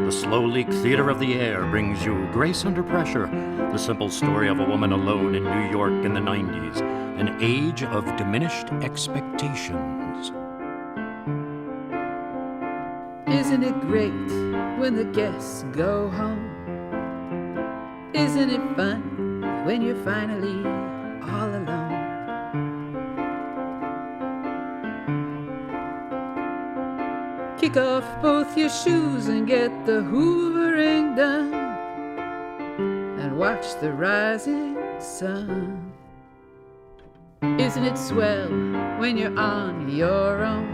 The slow leak theater of the air brings you Grace Under Pressure, the simple story of a woman alone in New York in the 90s, an age of diminished expectations. Isn't it great when the guests go home? Isn't it fun when you're finally all alone? Kick off both your shoes and get the hoovering done, and watch the rising sun. Isn't it swell when you're on your own?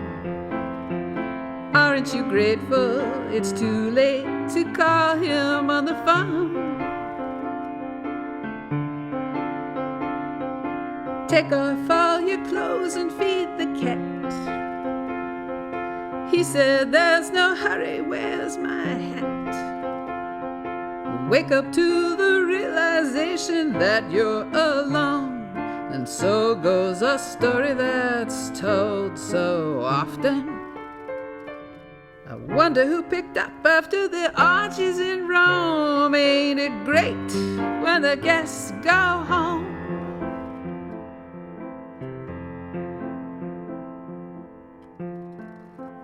Aren't you grateful it's too late to call him on the phone? Take off all your clothes and feed the cat. He said, there's no hurry, where's my hat? Wake up to the realization that you're alone. And so goes a story that's told so often. I wonder who picked up after the arches in Rome. Ain't it great when the guests go home?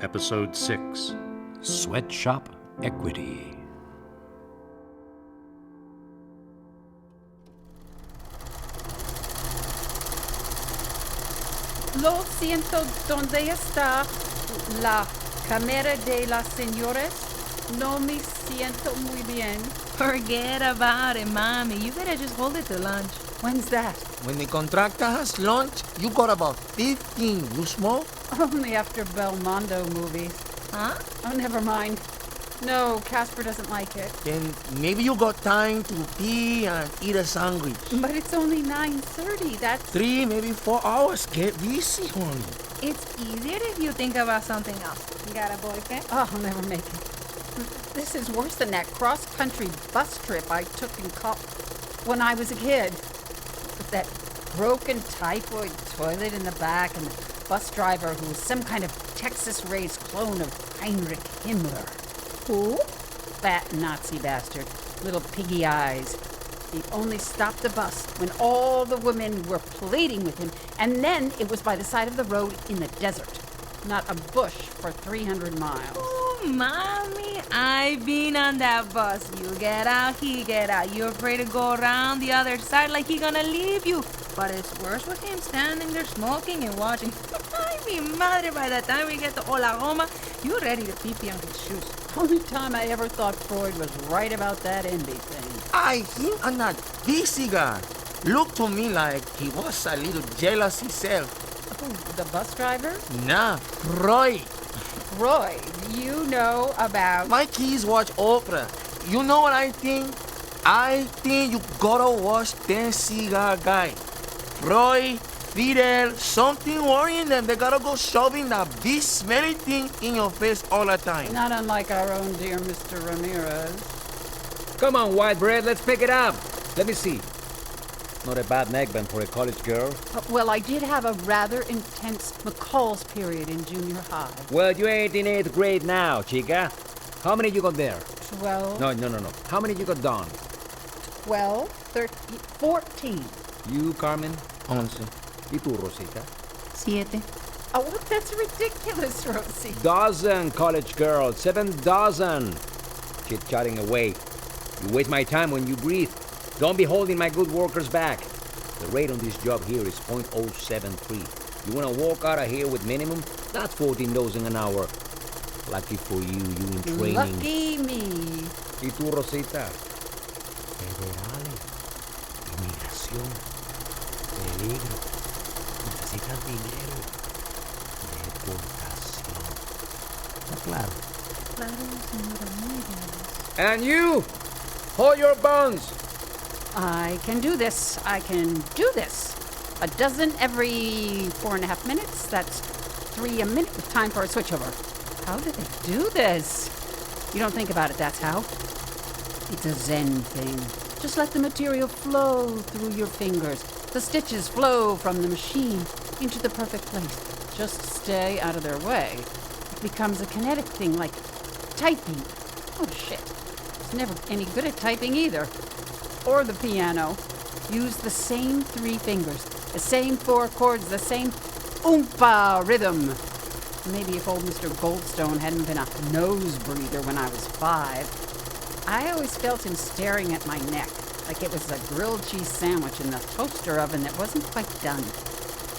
Episode 6, Sweatshop Equity. Lo siento, ¿dónde está la cámara de las señores? No me siento muy bien. Forget about it, Mommy. You better just hold it to lunch. When's that? When the contractor has lunch, you got about 15. You smoke? Only after Belmondo movies. Huh? Oh, never mind. No, Casper doesn't like it. Then maybe you got time to pee and eat a sandwich. But it's only 9:30. That's... 3, maybe 4 hours. Get busy, honey. It's easier if you think about something else. You got a boyfriend? Oh, I'll never make it. This is worse than that cross-country bus trip I took in when I was a kid. With that broken typhoid toilet in the back and the bus driver who was some kind of Texas-raised clone of Heinrich Himmler. Who? Fat Nazi bastard. Little piggy eyes. He only stopped the bus when all the women were pleading with him, and then it was by the side of the road in the desert. Not a bush for 300 miles. Oh, Mommy, I've been on that bus. You get out, he get out. You're afraid to go around the other side like he gonna leave you. But it's worse with him standing there smoking and watching. Ay, mi madre, by the time we get to Oklahoma, you're ready to pee-pee on his shoes. Only time I ever thought Freud was right about that envy thing. Him and that busy guy looked to me like he was a little jealous himself. Oh, the bus driver? Nah, Roy. Roy, you know about... My kids watch opera. You know what I think? I think you gotta watch them cigar guy. Roy, Fidel, something worrying them. They gotta go shoving that big smelly thing in your face all the time. Not unlike our own dear Mr. Ramirez. Come on, white bread, let's pick it up. Let me see. Not a bad neckband for a college girl. Well, I did have a rather intense McCall's period in junior high. Well, you ain't in 8th grade now, chica. How many you got there? 12. No. How many you got done? 12, 13, 14. You, Carmen? 11. Y tú, Rosita? 7. Oh, well, that's ridiculous, Rosie. Dozen, college girls. 7 dozen. Chit-chatting away. You waste my time when you breathe. Don't be holding my good workers back. The rate on this job here is .073. You want to walk out of here with minimum? That's $14 an hour. Lucky for you in training. Lucky me. ¿Y tú, Rosita? Federales. Inmigración. Peligro. Necesitas dinero. Deportación. ¿Está claro? Claro, señora, muy bien. And you! Hold your buns! I can do this. A dozen every 4.5 minutes. That's 3 a minute with time for a switchover. How do they do this? You don't think about it, that's how. It's a Zen thing. Just let the material flow through your fingers. The stitches flow from the machine into the perfect place. Just stay out of their way. It becomes a kinetic thing, like typing. Oh, shit. It's never any good at typing either. Or the piano. Use the same 3 fingers, the same 4 chords, the same oompa rhythm. Maybe if old Mr. Goldstone hadn't been a nose breather when I was 5. I always felt him staring at my neck, like it was a grilled cheese sandwich in the toaster oven that wasn't quite done.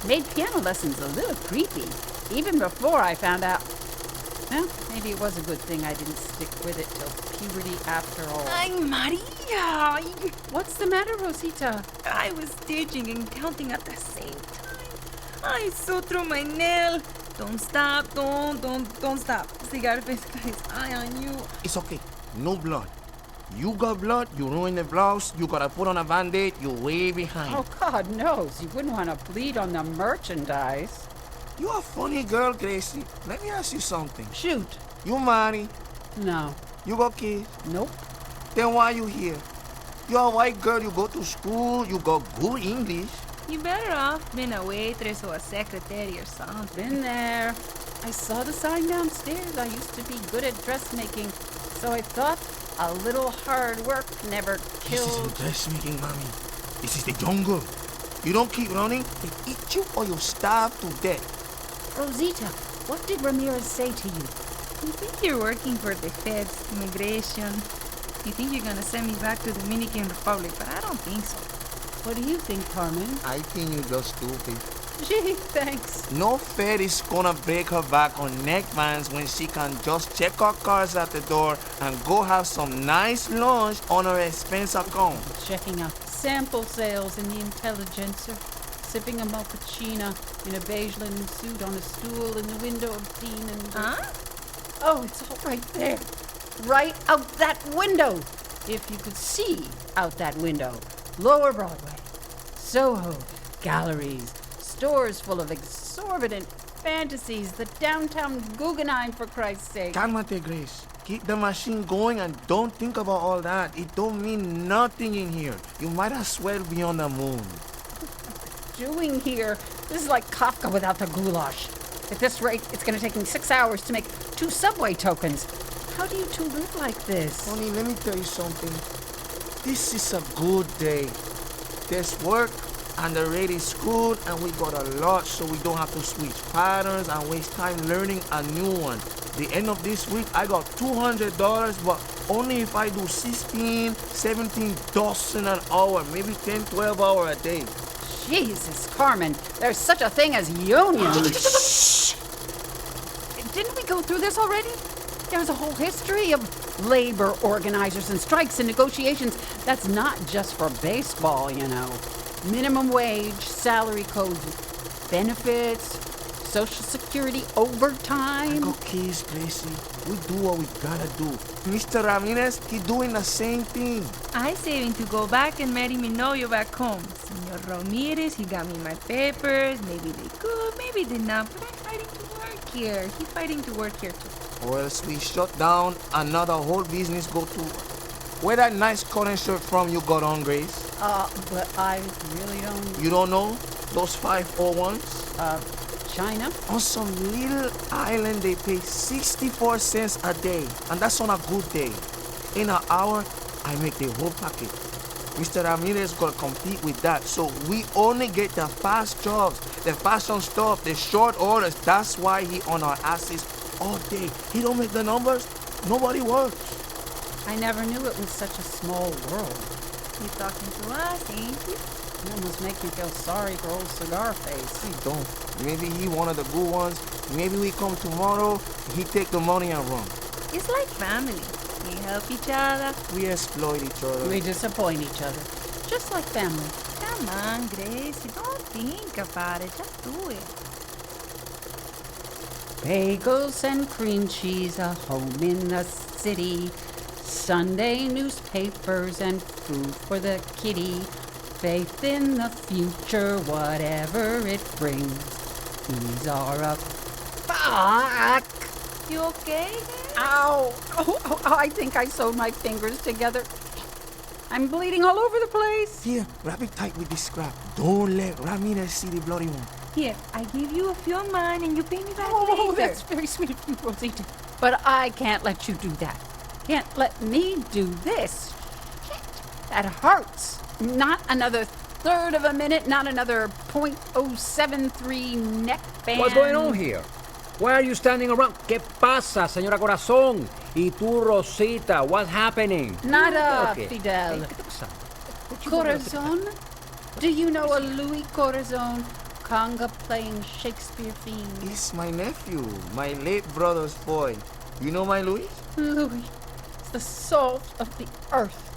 Made piano lessons a little creepy, even before I found out. Well, maybe it was a good thing I didn't stick with it till puberty after all. Ay, Maria! What's the matter, Rosita? I was stitching and counting at the same time. I saw through my nail. Don't stop, don't stop. Scarface got his eye on you. It's okay. No blood. You got blood, you ruined the blouse, you gotta put on a band-aid, you're way behind. Oh, God knows. You wouldn't want to bleed on the merchandise. You're a funny girl, Gracie. Let me ask you something. Shoot. You married, No. you got kids, Nope. then why you here? You're a white girl, you go to school, you got good English. You better off being a waitress or a secretary or something. Been there. I saw the sign downstairs. I used to be good at dressmaking, so I thought a little hard work never This killed. isn't dressmaking, mommy. This is the jungle. You don't keep running, they eat you or you'll starve to death. Rosita, what did Ramirez say to you? You think you're working for the feds, immigration. You think you're gonna send me back to Dominican Republic, but I don't think so. What do you think, Carmen? I think you're just stupid. Gee, thanks. No Fed is gonna break her back on neckbands when she can just check her cars at the door and go have some nice lunch on her expense account. Checking out sample sales in the Intelligencer, sipping a mochaccino in a beige linen suit on a stool in the window of Dean and... Huh? Oh, it's all right there. Right out that window. If you could see out that window. Lower Broadway, Soho, galleries, stores full of exorbitant fantasies, the downtown Guggenheim, for Christ's sake. Calmate, Grace. Keep the machine going and don't think about all that. It don't mean nothing in here. You might as well be on the moon. Doing here? This is like Kafka without the goulash. At this rate, it's going to take me 6 hours to make 2 subway tokens. How do you 2 live like this? Honey, let me tell you something. This is a good day. There's work and the rate is good and we got a lot so we don't have to switch patterns and waste time learning a new one. The end of this week, I got $200, but only if I do 16, 17 dozen an hour, maybe 10, 12 hours a day. Jesus, Carmen, there's such a thing as unions. Didn't we go through this already? There's a whole history of labor organizers and strikes and negotiations. That's not just for baseball, you know. Minimum wage, salary codes, benefits, Social Security, I overtime. got kids, Gracie. We do what we gotta do. Mr. Ramirez, he doing the same thing. I saving to go back and marry mi novio back home. Senor Ramirez, he got me my papers. Maybe they good, maybe they not, but I'm fighting to work here. He's fighting to work here too. Or else we shut down, another whole business go to. Where that nice cotton shirt from you got on, Grace? But I really don't... You don't know? Those 501s? China? On some little island, they pay 64 cents a day. And that's on a good day. In an hour, I make the whole packet. Mr. Ramirez gonna compete with that. So we only get the fast jobs, the fashion stuff, the short orders. That's why he on our asses all day. He don't make the numbers, nobody works. I never knew it was such a small world. You talking to us, ain't you? It almost makes me feel sorry for old Cigar Face. He don't. Maybe he one of the good ones. Maybe we come tomorrow, he take the money and run. It's like family. We help each other. We exploit each other. We disappoint each other. Just like family. Come on, Gracie, don't think about it. Just do it. Bagels and cream cheese, a home in the city. Sunday newspapers and food for the kitty. Faith in the future, whatever it brings. These are a... Fuck! You okay? Ow! Oh, I think I sewed my fingers together. I'm bleeding all over the place. Here, wrap it tight with this scrap. Don't let Ramirez see the bloody one. Here, I give you a few of mine and you pay me back Oh, later. that's very sweet of you, Rosita. But I can't let you do that. can't let me do this. Shit, that hurts. Not another third of a minute, not another .073 neck band. What's going on here? Why are you standing around? ¿Qué pasa, señora Corazón? Y tú, Rosita, what's happening? Nada, Okay. Fidel. Hey, ¿qué te pasa? Corazon? Do you know a Louis Corazon, conga-playing Shakespeare fiend? He's my nephew, my late brother's boy. You know my Luis? Louis, it's the salt of the earth.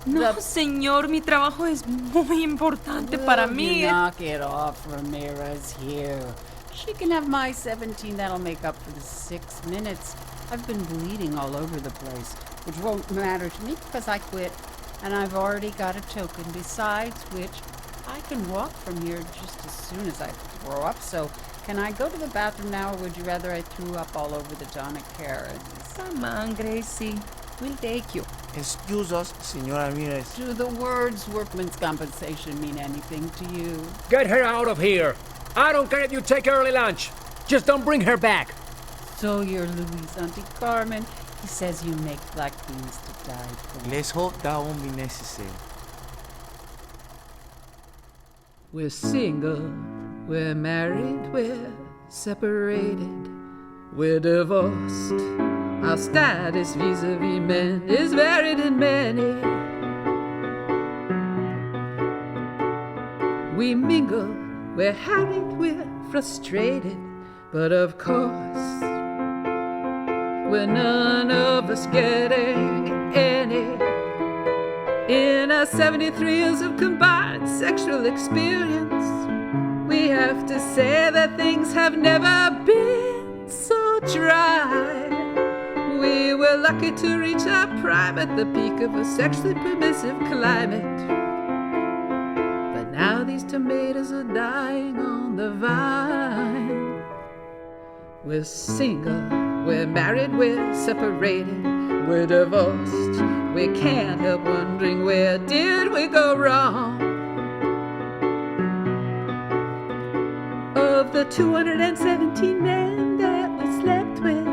No, señor, mi trabajo es muy importante para mí. You knock it off, Ramirez, here. She can have my 17. That'll make up for the 6 minutes. I've been bleeding all over the place, which won't matter to me because I quit. And I've already got a token, besides which I can walk from here just as soon as I throw up. So can I go to the bathroom now, or would you rather I threw up all over the tonic carrots? Come on, Gracie. We'll take you. Excuse us, Señora Ramirez. Do the words workman's compensation mean anything to you? Get her out of here. I don't care if you take early lunch. Just don't bring her back. So you're Louis' Auntie Carmen. He says you make black beans to die for. Let's hope that won't be necessary. We're single, we're married, we're separated, we're divorced. Our status vis-a-vis men is varied and many. We mingle, we're harried, we're frustrated, but of course, we're none of us getting any. In our 73 years of combined sexual experience, we have to say that things have never been so dry. We were lucky to reach our prime at the peak of a sexually permissive climate. But now these tomatoes are dying on the vine. We're single, we're married, we're separated, we're divorced. We can't help wondering, where did we go wrong? Of the 217 men that we slept with,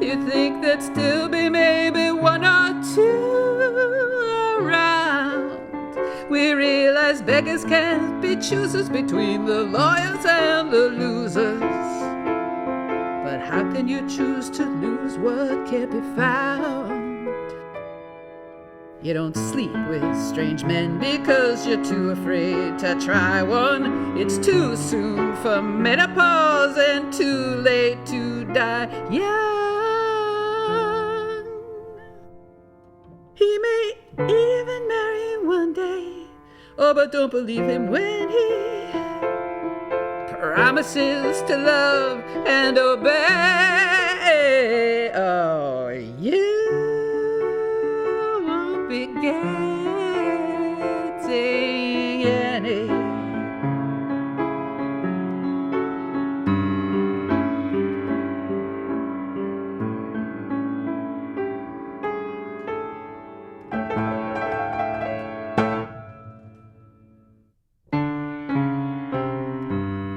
you'd think there'd still be maybe one or two around. We realize beggars can't be choosers between the lawyers and the losers. But how can you choose to lose what can't be found? You don't sleep with strange men because you're too afraid to try one. It's too soon for menopause and too late to die young. He may even marry one day, oh, but don't believe him when he promises to love and obey. Oh, you won't be getting any.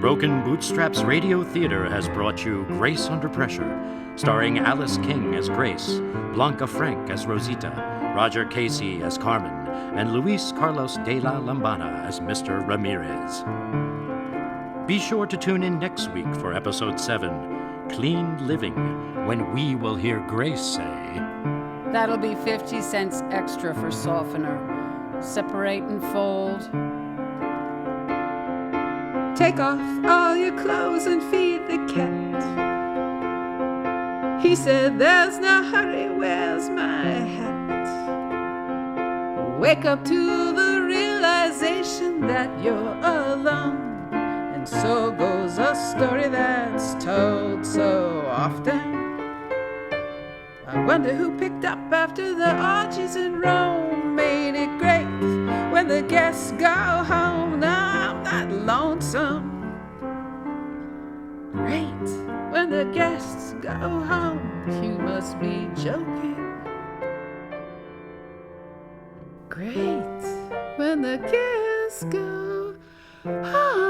Broken Bootstraps Radio Theater has brought you Grace Under Pressure, starring Alice King as Grace, Blanca Franck as Rosita, Roger Casey as Carmen, and Luis Carlos de la Lombana as Mr. Ramirez. Be sure to tune in next week for Episode 7, Clean Living, when we will hear Grace say, That'll be 50 cents extra for softener. Separate and fold. Take off all your clothes and feed the cat. He said, there's no hurry, where's my hat? Wake up to the realization that you're alone. And so goes a story that's told so often. I wonder who picked up after the orgies in Rome. Made it great when the guests go home. Now I'm not lonesome. Great when the guests go home. You must be joking. Great when the guests go home.